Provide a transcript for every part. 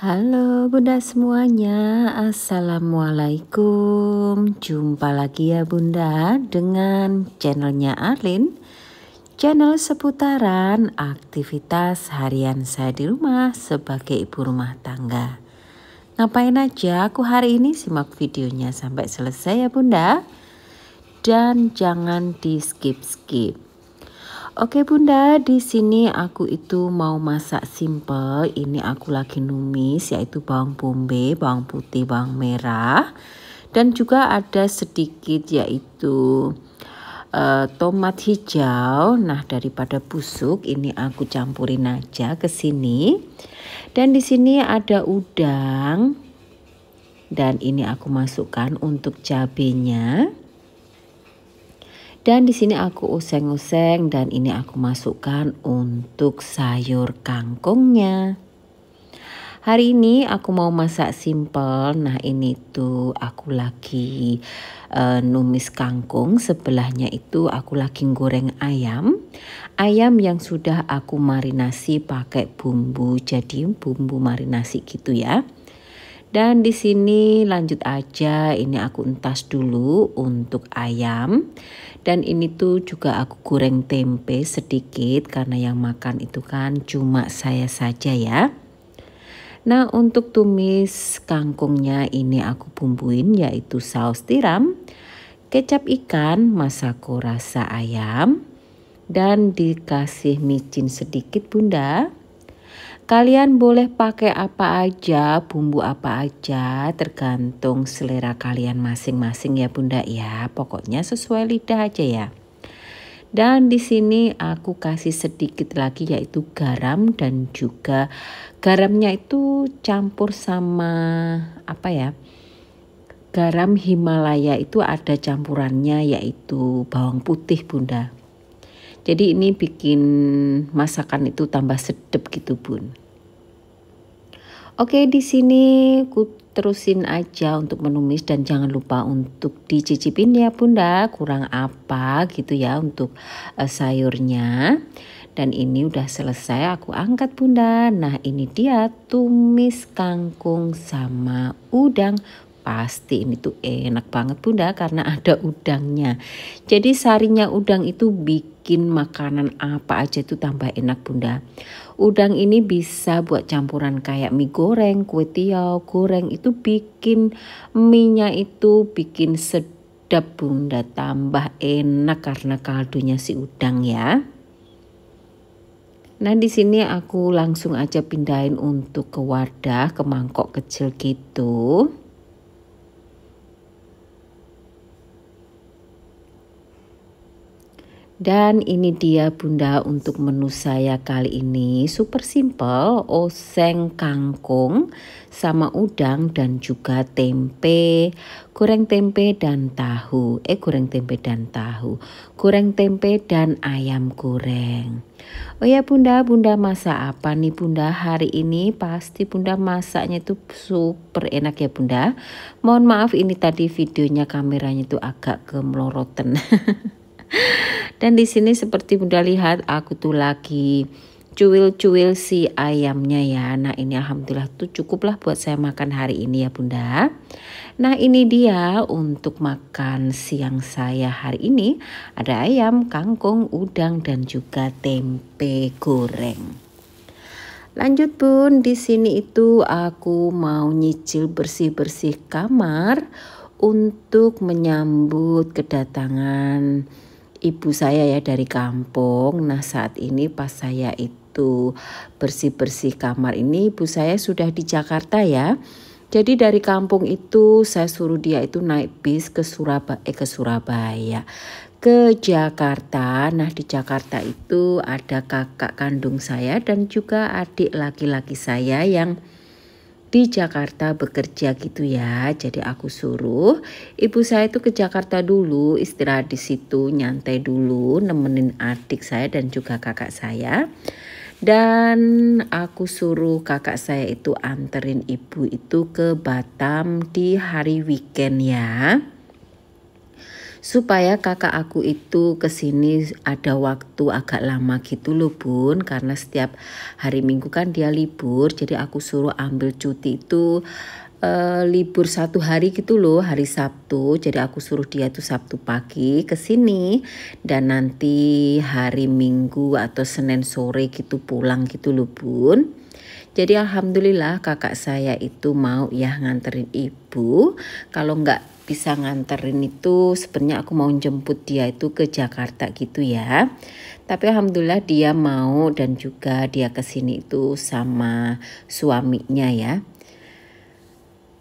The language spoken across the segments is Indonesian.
Halo bunda semuanya, assalamualaikum. Jumpa lagi ya bunda dengan channelnya Arlin, channel seputaran aktivitas harian saya di rumah sebagai ibu rumah tangga. Ngapain aja aku hari ini? Simak videonya sampai selesai ya bunda, dan jangan di skip. Oke bunda, di sini aku itu mau masak simple. Ini aku lagi numis, yaitu bawang bombay, bawang putih, bawang merah, dan juga ada sedikit yaitu tomat hijau. Nah, daripada busuk ini aku campurin aja ke sini. Dan di sini ada udang, dan ini aku masukkan untuk cabenya. Dan di sini aku oseng-oseng, dan ini aku masukkan untuk sayur kangkungnya. Hari ini aku mau masak simple. Nah, ini tuh aku lagi numis kangkung. Sebelahnya itu aku lagi goreng ayam. Ayam yang sudah aku marinasi pakai bumbu, jadi bumbu marinasi gitu ya. Dan di sini lanjut aja, ini aku entas dulu untuk ayam. Dan ini tuh juga aku goreng tempe sedikit karena yang makan itu kan cuma saya saja ya. Nah, untuk tumis kangkungnya ini aku bumbuin yaitu saus tiram, kecap ikan, masako rasa ayam, dan dikasih micin sedikit bunda. Kalian boleh pakai apa aja, bumbu apa aja, tergantung selera kalian masing-masing ya bunda ya. Pokoknya sesuai lidah aja ya. Dan di sini aku kasih sedikit lagi yaitu garam, dan juga garamnya itu campur sama apa ya? Garam Himalaya itu ada campurannya yaitu bawang putih bunda. Jadi ini bikin masakan itu tambah sedap gitu bun. Oke, di sini ku terusin aja untuk menumis, dan jangan lupa untuk dicicipin ya bunda kurang apa gitu ya untuk sayurnya. Dan ini udah selesai aku angkat bunda. Nah, ini dia tumis kangkung sama udang. Pasti ini tuh enak banget bunda karena ada udangnya. Jadi sarinya udang itu bikin makanan apa aja itu tambah enak bunda. Udang ini bisa buat campuran kayak mie goreng, kue tiaw, goreng, itu bikin mie-nya itu bikin sedap bunda, tambah enak karena kaldunya si udang ya. Nah, di sini aku langsung aja pindahin untuk ke wadah, ke mangkok kecil gitu. Dan ini dia bunda untuk menu saya kali ini, super simple, oseng kangkung sama udang dan juga tempe, goreng tempe dan tahu, goreng tempe dan tahu, goreng tempe dan ayam goreng. Oh ya bunda masak apa nih bunda hari ini? Pasti bunda masaknya itu super enak ya bunda. Mohon maaf ini tadi videonya kameranya itu agak kemeloroten. Dan di sini seperti bunda lihat aku tuh lagi cuil-cuil si ayamnya ya. Nah, ini alhamdulillah tuh cukuplah buat saya makan hari ini ya bunda. Nah, ini dia untuk makan siang saya hari ini. Ada ayam, kangkung, udang, dan juga tempe goreng. Lanjut bun, di sini itu aku mau nyicil bersih-bersih kamar untuk menyambut kedatangan ibu saya ya dari kampung. Nah, saat ini pas saya itu bersih-bersih kamar ini, ibu saya sudah di Jakarta ya. Jadi dari kampung itu saya suruh dia itu naik bis ke Surabaya, ke Jakarta. Nah, di Jakarta itu ada kakak kandung saya dan juga adik laki-laki saya yang di Jakarta bekerja gitu ya. Jadi aku suruh ibu saya itu ke Jakarta dulu, istirahat di situ, nyantai dulu, nemenin adik saya dan juga kakak saya. Dan aku suruh kakak saya itu anterin ibu itu ke Batam di hari weekend ya. Supaya kakak aku itu kesini ada waktu agak lama gitu loh bun, karena setiap hari Minggu kan dia libur, jadi aku suruh ambil cuti itu libur 1 hari gitu loh, hari Sabtu. Jadi aku suruh dia tuh Sabtu pagi kesini dan nanti hari Minggu atau Senin sore gitu pulang gitu loh bun. Jadi alhamdulillah kakak saya itu mau ya nganterin ibu. Kalau nggak bisa nganterin itu sebenarnya aku mau jemput dia itu ke Jakarta gitu ya. Tapi alhamdulillah dia mau dan juga dia kesini itu sama suaminya ya.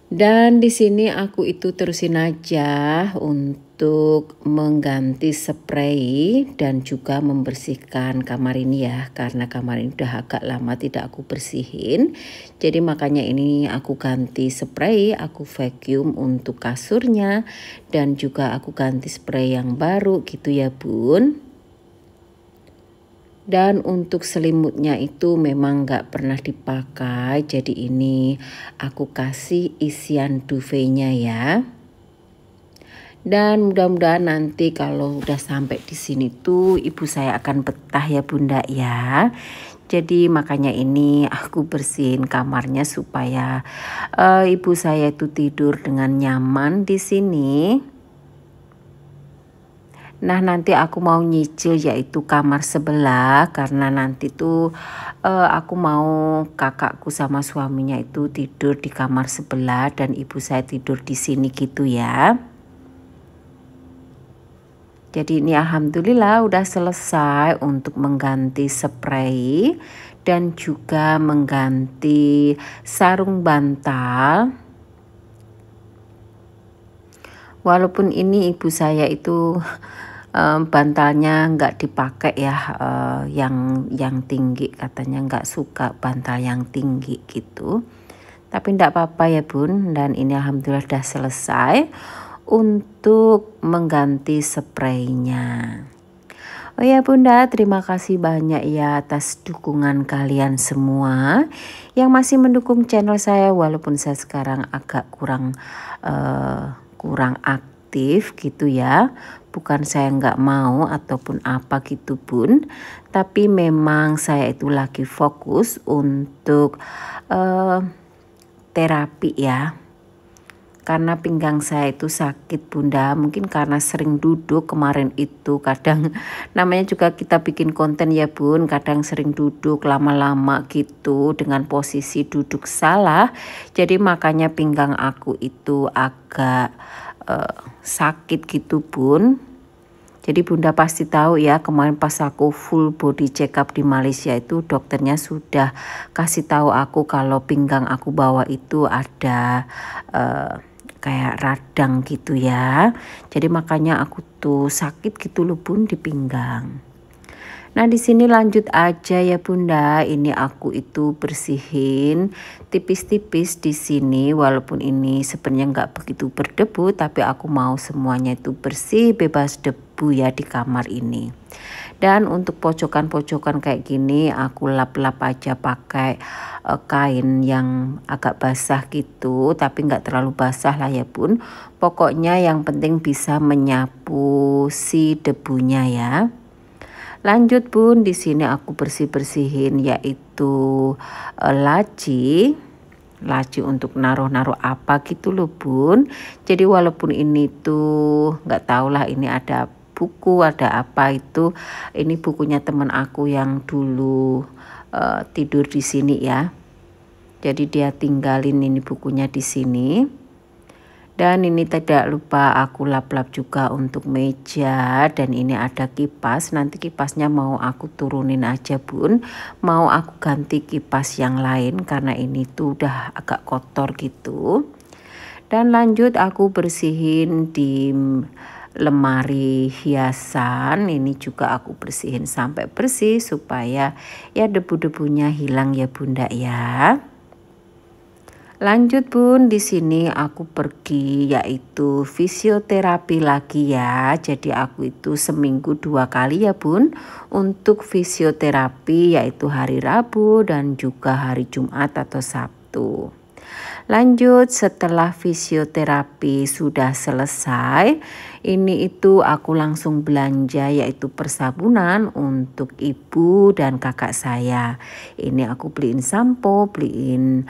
Dan di sini aku itu terusin aja untuk mengganti spray dan juga membersihkan kamar ini ya, karena kamar ini udah agak lama tidak aku bersihin. Jadi makanya ini aku ganti spray, aku vacuum untuk kasurnya dan juga aku ganti spray yang baru gitu ya bun. Dan untuk selimutnya itu memang gak pernah dipakai, jadi ini aku kasih isian duvetnya ya. Dan mudah-mudahan nanti kalau udah sampai di sini tuh ibu saya akan betah ya bunda ya. Jadi makanya ini aku bersihin kamarnya supaya ibu saya itu tidur dengan nyaman di sini. Nah nanti aku mau nyicil yaitu kamar sebelah, karena nanti tuh aku mau kakakku sama suaminya itu tidur di kamar sebelah dan ibu saya tidur di sini gitu ya. Jadi ini alhamdulillah udah selesai untuk mengganti spray dan juga mengganti sarung bantal. Walaupun ini ibu saya itu bantalnya nggak dipakai ya, yang tinggi, katanya nggak suka bantal yang tinggi gitu. Tapi nggak apa-apa ya bun, dan ini alhamdulillah sudah selesai untuk mengganti spraynya. Oh ya bunda, terima kasih banyak ya atas dukungan kalian semua yang masih mendukung channel saya, walaupun saya sekarang agak kurang aktif gitu ya. Bukan saya nggak mau ataupun apa gitu bun, tapi memang saya itu lagi fokus untuk terapi ya. Karena pinggang saya itu sakit bunda, mungkin karena sering duduk kemarin itu, kadang namanya juga kita bikin konten ya bun, kadang sering duduk lama-lama gitu dengan posisi duduk salah, jadi makanya pinggang aku itu agak sakit gitu bun. Jadi bunda pasti tahu ya, kemarin pas aku full body check up di Malaysia itu dokternya sudah kasih tahu aku kalau pinggang aku bawah itu ada kayak radang gitu ya. Jadi makanya aku tuh sakit gitu loh bun di pinggang. Nah di sini lanjut aja ya bunda, ini aku itu bersihin tipis-tipis di sini, walaupun ini sebenarnya nggak begitu berdebu, tapi aku mau semuanya itu bersih, bebas debu ya di kamar ini. Dan untuk pojokan-pojokan kayak gini aku lap-lap aja pakai kain yang agak basah gitu, tapi nggak terlalu basah lah ya bun. Pokoknya yang penting bisa menyapu si debunya ya. Lanjut bun, di sini aku bersih-bersihin yaitu laci untuk naruh-naruh apa gitu loh bun. Jadi walaupun ini tuh nggak tahu lah ini ada buku ada apa itu, ini bukunya teman aku yang dulu tidur di sini ya. Jadi dia tinggalin ini bukunya di sini. Dan ini tidak lupa aku lap-lap juga untuk meja, dan ini ada kipas, nanti kipasnya mau aku turunin aja bun, mau aku ganti kipas yang lain karena ini tuh udah agak kotor gitu. Dan lanjut aku bersihin di lemari hiasan, ini juga aku bersihin sampai bersih supaya ya debu-debunya hilang ya bunda ya. Lanjut Bun, di sini aku pergi yaitu fisioterapi lagi ya. Jadi aku itu seminggu 2 kali ya Bun untuk fisioterapi, yaitu hari Rabu dan juga hari Jumat atau Sabtu. Lanjut, setelah fisioterapi sudah selesai, ini itu aku langsung belanja yaitu persabunan untuk ibu dan kakak saya. Ini aku beliin sampo, beliin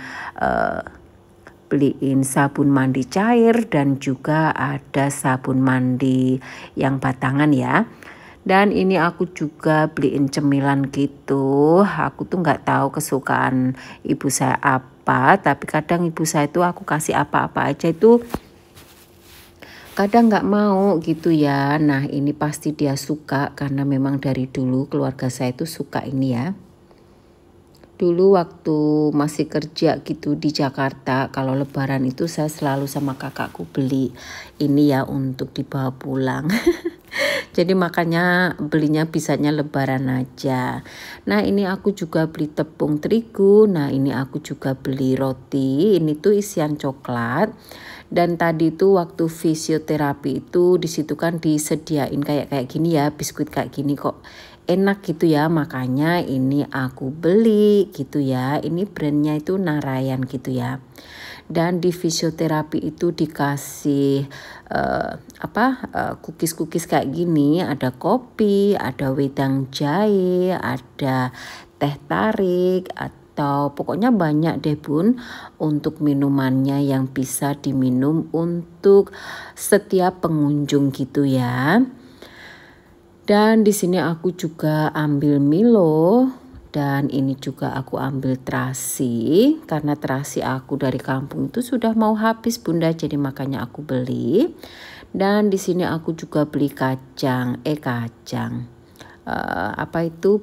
sabun mandi cair dan juga ada sabun mandi yang batangan ya. Dan ini aku juga beliin cemilan gitu. Aku tuh nggak tahu kesukaan ibu saya apa, tapi kadang ibu saya itu aku kasih apa-apa aja itu kadang nggak mau gitu ya. Nah ini pasti dia suka karena memang dari dulu keluarga saya itu suka ini ya. Dulu waktu masih kerja gitu di Jakarta, kalau lebaran itu saya selalu sama kakakku beli ini ya untuk dibawa pulang. Jadi makanya belinya bisanya lebaran aja. Nah ini aku juga beli tepung terigu. Nah ini aku juga beli roti. Ini tuh isian coklat. Dan tadi tuh waktu fisioterapi itu disitu kan disediain kayak gini ya, biskuit kayak gini kok enak gitu ya, makanya ini aku beli gitu ya. Ini brandnya itu Narayan gitu ya. Dan di fisioterapi itu dikasih cookies kayak gini, ada kopi, ada wedang jahe, ada teh tarik, atau pokoknya banyak deh Bun untuk minumannya yang bisa diminum untuk setiap pengunjung gitu ya. Dan di sini aku juga ambil Milo dan ini juga aku ambil terasi karena terasi aku dari kampung itu sudah mau habis Bunda, jadi makanya aku beli. Dan di sini aku juga beli kacang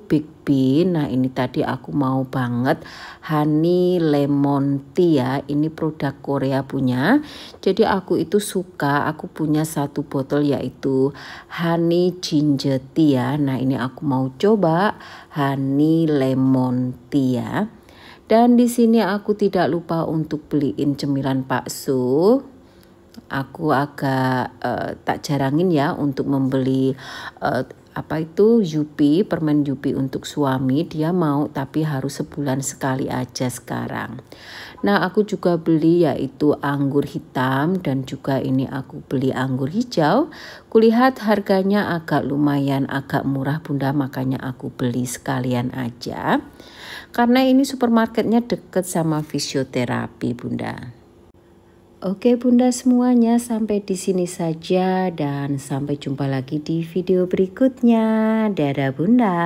Big Bean. Nah ini tadi aku mau banget honey lemon tea ya, ini produk Korea punya. Jadi aku itu suka, aku punya 1 botol yaitu honey ginger tea ya. Nah ini aku mau coba honey lemon tea ya. Dan di sini aku tidak lupa untuk beliin cemilan bakso. Aku agak tak jarangin ya untuk membeli Yupi, permen Yupi untuk suami. Dia mau tapi harus sebulan sekali aja sekarang. Nah aku juga beli yaitu anggur hitam dan juga ini aku beli anggur hijau. Kulihat harganya agak lumayan, agak murah Bunda, makanya aku beli sekalian aja. Karena ini supermarketnya deket sama fisioterapi Bunda. Oke Bunda semuanya, sampai di sini saja dan sampai jumpa lagi di video berikutnya. Dadah Bunda.